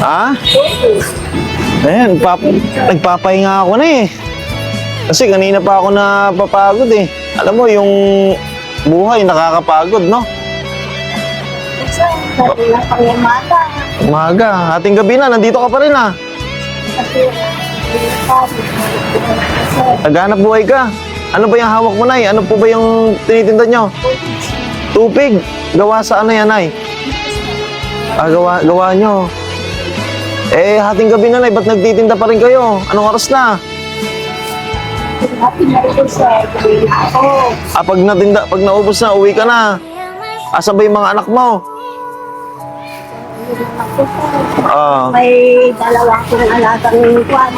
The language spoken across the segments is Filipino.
Ha? Ayan, nagpapahinga ako na eh. Kasi kanina pa ako napapagod eh. Alam mo, yung buhay nakakapagod, no? Dati lang pang umaga. Umaga, ating gabi na, nandito ka pa rin ah. Kasi, Naghanap buhay ka. Ano ba yung hawak mo, Nay? Ano po ba yung tinitinda nyo? Tupig. Gawa sa ano yan, Nay? Gawa nyo. Eh, hating gabi na, Nay. Ba't nagtitinda pa rin kayo? Anong oras na? Pag naubos na, uwi ka na. Asan ba yung mga anak mo? May dalawa akong alagang kwan.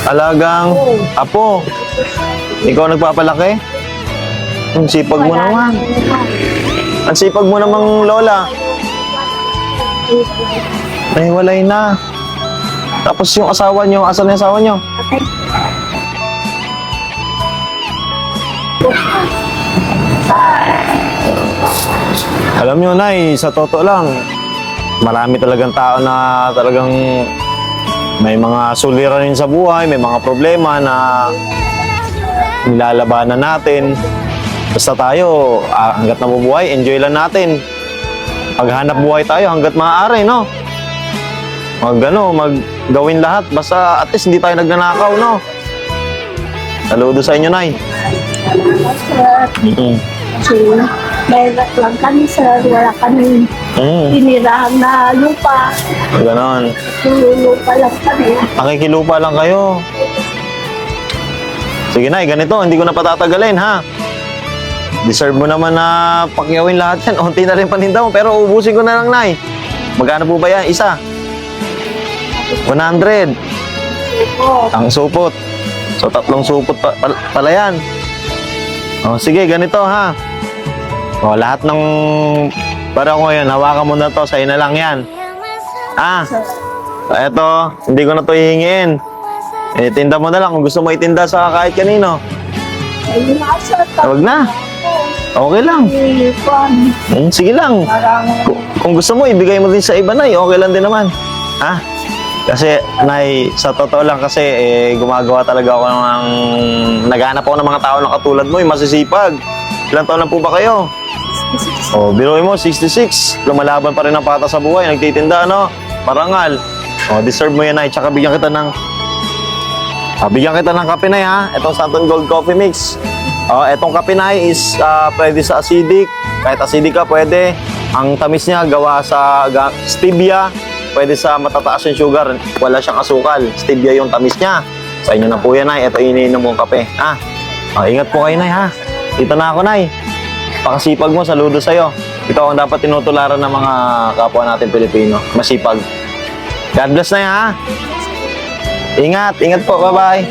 Alagang apo. Ikaw nagpapalaki? Ang sipag mo naman. Ang sipag mo namang lola. Ay, walay na. Tapos yung asawa nyo, asan yung asawa nyo? Alam nyo, Nay, sa totoo lang, marami talagang tao na talagang may mga suliranin sa buhay, may mga problema na nilalabanan natin. Basta tayo, hanggat nabubuhay, enjoy lang natin. Paghanap buhay tayo hanggat maaari, no? Maggawin lahat. Basta at least hindi tayo nagnanakaw, no? Saludo sa inyo, Nay. Kasi mahirap lang kami, sir. Wala kami tinirahan na lupa. Ganon. Lupa lang kami. Nakikilupa lang kayo. Sige, Nay, ganito. Hindi ko na patatagalin, ha? Deserve mo naman na pakyawin lahat yan. Unti na rin paninda mo, pero ubusin ko na lang, Nay. Magkano po ba yan? Isa? 100. Ang supot. So, 3 supot pala yan. O, sige, ganito, ha? O, lahat ng para ko ngayon, hawakan mo na to. Sa'yo na lang yan. Eto, hindi ko na to hihingiin. Tinda mo na lang kung gusto mo itinda sa kahit kanino. Ayun na, sir. Huwag na. Okay lang. Sige lang. Kung gusto mo, ibigay mo din sa iba, Nay. Okay lang din naman. Ha? Kasi, Nay, sa totoo lang kasi, gumagawa talaga ako ng... Naghanap ako ng mga tao na katulad mo, masisipag. Ilang taon na po ba kayo? Biruin mo, 66. Lumalaban pa rin ang pata sa buhay. Nagtitinda, ano? Parangal. Deserve mo yan, Nay. Tsaka bigyan kita ng kape, Nay, ha? Itong Santon Gold Coffee Mix. Itong kape, Nay, is pwede sa acidic. Kahit acidic ka, pwede. Ang tamis niya, gawa sa stevia. Pwede sa matataas yung sugar. Wala siyang asukal. Stevia yung tamis niya. Sa inyo na po yan, Nay. Ito iniinom mong kape. Ingat po kayo, Nay, ha? Dito na ako, Nay. Pakasipag mo, saludo sa'yo. Ito ang dapat tinutularan ng mga kapwa natin Pilipino. Masipag. God bless, Nay, ha? Ingat po. Bye-bye.